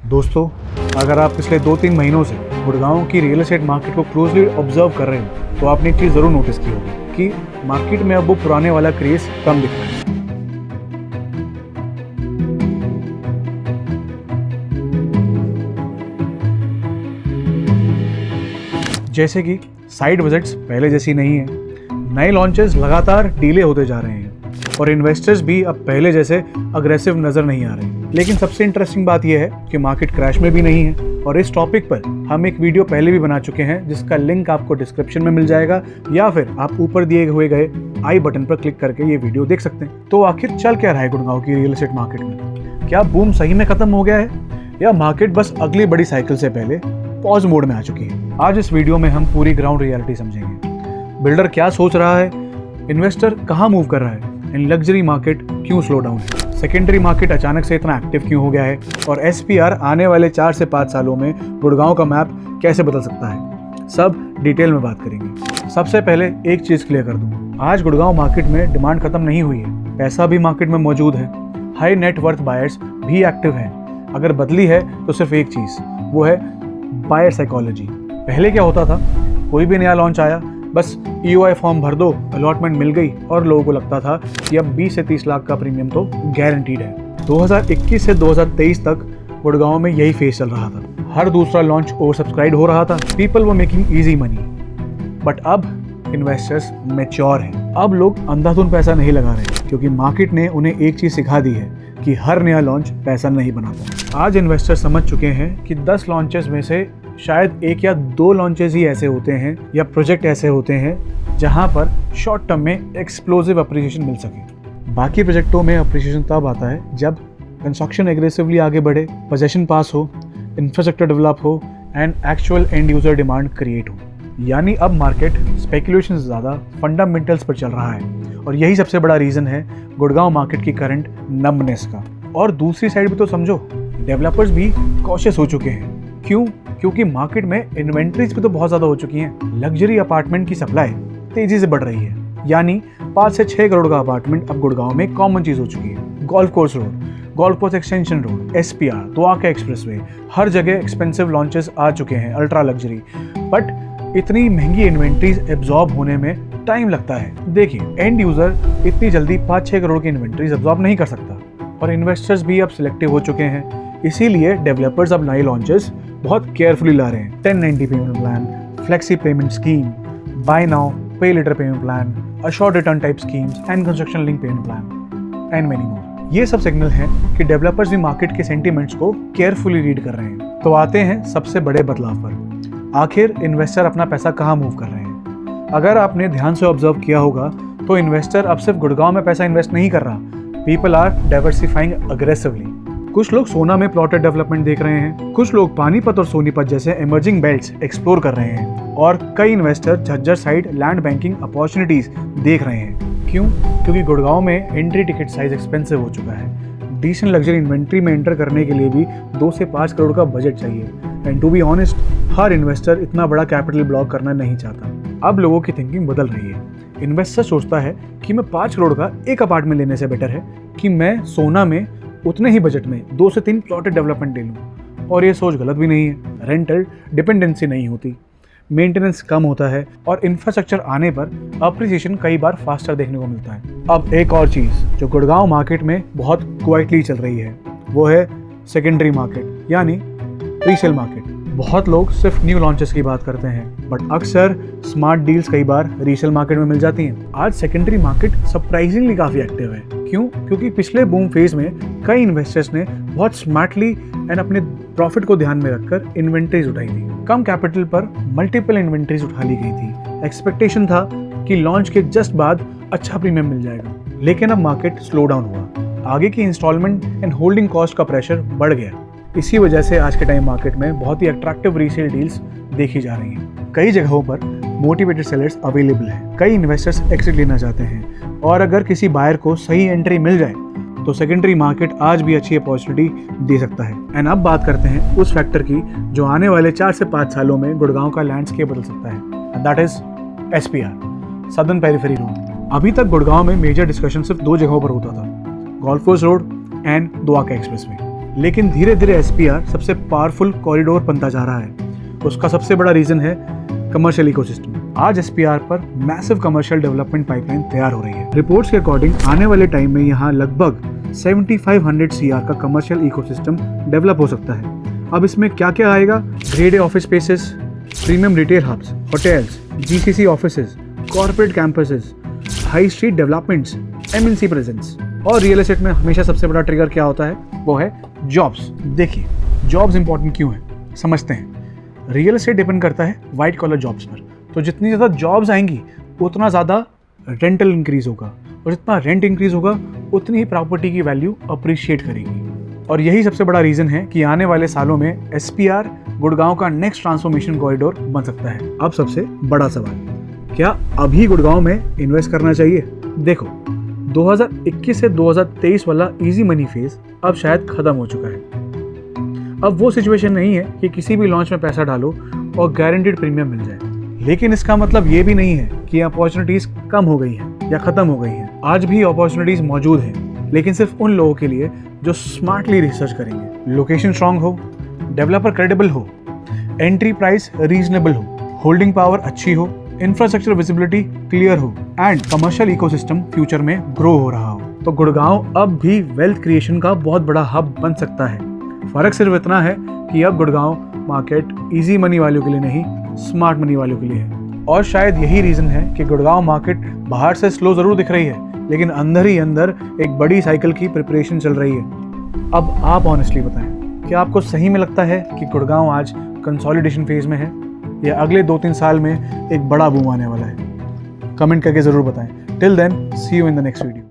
दोस्तों, अगर आप पिछले 2-3 महीनों से गुड़गांव की रियल एस्टेट मार्केट को क्लोजली ऑब्जर्व कर रहे हो तो आपने एक चीज़ ज़रूर नोटिस की होगी कि मार्केट में अब वो पुराने वाला क्रेज़ कम दिख रहा है। जैसे कि साइट विजिट्स पहले जैसी नहीं है, नए लॉन्चेस लगातार डिले होते जा रहे हैं और इन्वेस्टर्स भी अब पहले जैसे अग्रेसिव नज़र नहीं आ रहे। लेकिन सबसे इंटरेस्टिंग बात यह है कि मार्केट क्रैश में भी नहीं है और इस टॉपिक पर हम एक वीडियो पहले भी बना चुके हैं जिसका लिंक आपको डिस्क्रिप्शन में मिल जाएगा या फिर आप ऊपर दिए हुए गए आई बटन पर क्लिक करके ये वीडियो देख सकते हैं। तो आखिर चल क्या रहा है गुड़गांव की रियल एस्टेट मार्केट में? क्या बूम सही में खत्म हो गया है या मार्केट बस अगली बड़ी साइकिल से पहले पॉज मोड में आ चुकी है? आज इस वीडियो में हम पूरी ग्राउंड रियलिटी समझेंगे। बिल्डर क्या सोच रहा है, इन्वेस्टर कहाँ मूव कर रहा है, एंड लग्जरी मार्केट क्यों स्लो डाउन है, सेकेंडरी मार्केट अचानक से इतना एक्टिव क्यों हो गया है और SPR आने वाले 4 से 5 सालों में गुड़गांव का मैप कैसे बदल सकता है, सब डिटेल में बात करेंगे। सबसे पहले एक चीज़ क्लियर कर दूं, आज गुड़गांव मार्केट में डिमांड खत्म नहीं हुई है, पैसा भी मार्केट में मौजूद है, हाई नेट वर्थ बायर्स भी एक्टिव हैं। अगर बदली है तो सिर्फ एक चीज़, वो है बायर साइकोलॉजी। पहले क्या होता था, कोई भी नया लॉन्च आया, बस EOI फॉर्म भर दो, अलॉटमेंट मिल गई और लोगों को लगता था कि अब 20 से 30 लाख का प्रीमियम तो गारंटीड है। 2021 से 2023 तक गुड़गांव में यही फेस चल रहा था। हर दूसरा लॉन्च ओवर सब्सक्राइब हो रहा था, people were making easy money. But अब इन्वेस्टर्स मैच्योर हैं। अब लोग अंधाधुंध पैसा नहीं लगा रहे क्योंकि मार्केट ने उन्हें एक चीज़ सिखा दी है कि हर नया लॉन्च पैसा नहीं बनाता। आज इन्वेस्टर समझ चुके हैं कि 10 लॉन्चेस में से शायद 1 या 2 लॉन्चेस ही ऐसे होते हैं या प्रोजेक्ट ऐसे होते हैं जहां पर शॉर्ट टर्म में एक्सप्लोसिव अप्रिसिएशन मिल सके। बाकी प्रोजेक्टों में अप्रिसिएशन तब आता है जब कंस्ट्रक्शन एग्रेसिवली आगे बढ़े, पोजेशन पास हो, इंफ्रास्ट्रक्चर डेवलप हो and actual and user demand create हो। यानी अब मार्केट स्पेकुलेशन से ज़्यादा फंडामेंटल्स पर चल रहा है और यही सबसे बड़ा रीज़न है गुड़गांव मार्केट की करंट नम्बनेस का। और दूसरी साइड भी तो समझो, डेवलपर्स भी कॉशियस हो चुके हैं। क्यों? क्योंकि मार्केट में इन्वेंट्रीज भी तो बहुत ज़्यादा हो चुकी हैं। लग्जरी अपार्टमेंट की सप्लाई तेज़ी से बढ़ रही है, यानी 5 से 6 करोड़ का अपार्टमेंट अब गुड़गांव में कॉमन चीज़ हो चुकी है। Golf course road, golf course extension road, SPR, Dwarka expressway, हर जगह एक्सपेंसिव लॉन्चेस आ चुके हैं, अल्ट्रा लग्जरी। बट इतनी महंगी इन्वेंट्रीज एब्जॉर्ब होने में टाइम लगता है। देखिए, एंड यूज़र इतनी जल्दी 5-6 करोड़ की इन्वेंट्रीज एब्जॉर्ब नहीं कर सकता और इन्वेस्टर्स भी अब सिलेक्टिव हो चुके हैं। इसीलिए डेवलपर्स अब नए लॉन्चेस बहुत केयरफुली ला रहे हैं। 1090 payment plan, flexi payment scheme, buy now pay later payment plan, assured return type schemes and construction link payment plan and many more. ये सब सिग्नल हैं कि डेवलपर्स भी मार्केट के सेंटीमेंट्स को केयरफुली रीड कर रहे हैं। तो आते हैं सबसे बड़े बदलाव पर। आखिर इन्वेस्टर अपना पैसा कहाँ मूव कर रहे हैं? अगर आपने ध्यान से ऑब्जर्व किया होगा तो इन्वेस्टर अब सिर्फ गुड़गांव में पैसा इन्वेस्ट नहीं कर रहा, पीपल आर डाइवर्सिफाइंग अग्रेसिवली। कुछ लोग सोना में प्लॉटेड डेवलपमेंट देख रहे हैं, कुछ लोग पानीपत और सोनीपत जैसे इमर्जिंग बेल्ट्स एक्सप्लोर कर रहे हैं और कई investor Jhajjar side land banking opportunities देख रहे हैं। क्यों? क्योंकि गुड़गांव में एंट्री टिकट साइज एक्सपेंसिव हो चुका है। डिसेंट लग्जरी इन्वेंट्री में एंटर करने के लिए भी 2 से 5 करोड़ का बजट चाहिए एंड टू बी ऑनेस्ट, हर इन्वेस्टर इतना बड़ा कैपिटल ब्लॉक करना नहीं चाहता। अब लोगों की थिंकिंग बदल रही है। इन्वेस्टर सोचता है कि मैं 5 करोड़ का एक अपार्टमेंट लेने से बेटर है कि मैं सोना में उतने ही बजट में 2 से 3 प्लॉटेड डेवलपमेंट ले लूँ। और ये सोच गलत भी नहीं है। रेंटल डिपेंडेंसी नहीं होती, मेंटेनेंस कम होता है और इंफ्रास्ट्रक्चर आने पर अप्रिसिएशन कई बार फास्टर देखने को मिलता है। अब एक और चीज़ जो गुड़गांव मार्केट में बहुत क्वाइटली चल रही है वो है सेकेंडरी मार्केट, यानी रीसेल मार्केट। बहुत लोग सिर्फ न्यू लॉन्चेस की बात करते हैं बट अक्सर स्मार्ट डील्स कई बार रीसेल मार्केट में मिल जाती हैं। आज सेकेंडरी मार्केट सरप्राइजिंगली काफ़ी एक्टिव है। क्यों? क्योंकि पिछले बूम फेज में कई इन्वेस्टर्स ने बहुत स्मार्टली एंड अपने प्रॉफिट को ध्यान में रखकर इन्वेंट्रीज उठाई थी। कम कैपिटल पर मल्टीपल इन्वेंट्रीज उठा ली गई थी। एक्सपेक्टेशन था कि लॉन्च के जस्ट बाद अच्छा प्रीमियम मिल जाएगा, लेकिन अब मार्केट स्लो डाउन हुआ। आगे की इंस्टॉलमेंट एंड होल्डिंग कॉस्ट का प्रेशर बढ़ गया। इसी वजह से आज के टाइम मार्केट में बहुत ही अट्रैक्टिव रीसेल डील्स देखी जा रही हैं। कई जगहों पर मोटिवेटेड सेलर्स अवेलेबल हैं, कई इन्वेस्टर्स एक्सिट लेना चाहते हैं और अगर किसी बायर को सही एंट्री मिल जाए तो सेकेंडरी मार्केट आज भी अच्छी अपॉर्चुनिटी दे सकता है। एंड अब बात करते हैं उस फैक्टर की जो आने वाले 4 से 5 सालों में गुड़गांव का लैंडस्केप बदल सकता है, and that is SPR, southern periphery road. अभी तक गुड़गांव में मेजर डिस्कशन सिर्फ 2 जगहों पर होता था, golf course road and Dwarka expressway. लेकिन धीरे धीरे SPR सबसे पावरफुल कॉरिडोर बनता जा रहा है। उसका सबसे बड़ा रीजन है कमर्शियल इकोसिस्टम। आज SPR पर मैसिव कमर्शियल डेवलपमेंट पाइपलाइन तैयार हो रही है। रिपोर्ट्स के अकॉर्डिंग आने वाले टाइम में यहाँ लगभग 7500 CR का कमर्शियल इकोसिस्टम डेवलप हो सकता है। अब इसमें क्या क्या आएगा? Grade A office spaces, premium retail hubs, hotels, GCC offices, corporate campuses, high street developments, MNC presence. और रियल एस्टेट में हमेशा सबसे बड़ा ट्रिगर क्या होता है? वो है जॉब्स। देखिए, जॉब्स इंपॉर्टेंट क्यों है समझते हैं। रियल एस्टेट डिपेंड करता है वाइट कॉलर जॉब्स पर, तो जितनी ज़्यादा जॉब्स आएंगी उतना ज़्यादा रेंटल इंक्रीज होगा, और जितना रेंट इंक्रीज होगा उतनी ही प्रॉपर्टी की वैल्यू अप्रिशिएट करेगी। और यही सबसे बड़ा रीज़न है कि आने वाले सालों में SPR गुड़गांव का नेक्स्ट ट्रांसफॉर्मेशन कॉरिडोर बन सकता है। अब सबसे बड़ा सवाल, क्या अभी गुड़गांव में इन्वेस्ट करना चाहिए? देखो, 2021 से 2023 वाला इजी मनी फेज अब शायद खत्म हो चुका है। अब वो सिचुएशन नहीं है कि किसी भी लॉन्च में पैसा डालो और गारंटीड प्रीमियम मिल जाए। लेकिन इसका मतलब ये भी नहीं है कि अपॉर्चुनिटीज कम हो गई हैं या खत्म हो गई हैं। आज भी अपॉर्चुनिटीज मौजूद हैं, लेकिन सिर्फ उन लोगों के लिए जो स्मार्टली रिसर्च करेंगे। लोकेशन स्ट्रांग हो, डेवलपर क्रेडिबल हो, एंट्री प्राइस रीजनेबल हो, होल्डिंग पावर अच्छी हो, इंफ्रास्ट्रक्चर विजिबिलिटी क्लियर हो एंड कमर्शियल इकोसिस्टम फ्यूचर में ग्रो हो रहा हो, तो गुड़गांव अब भी वेल्थ क्रिएशन का बहुत बड़ा हब बन सकता है। फर्क सिर्फ इतना है कि अब गुड़गांव मार्केट इजी मनी वालों के लिए नहीं, स्मार्ट मनी वालों के लिए है। और शायद यही रीजन है कि गुड़गांव मार्केट बाहर से स्लो जरूर दिख रही है, लेकिन अंदर ही अंदर एक बड़ी साइकिल की प्रिपरेशन चल रही है। अब आप ऑनेस्टली बताएं, क्या आपको सही में लगता है कि गुड़गांव आज कंसोलिडेशन फेज में है, या अगले 2-3 साल में एक बड़ा बूम आने वाला है? कमेंट करके जरूर बताएं। Till then, see you in the next video.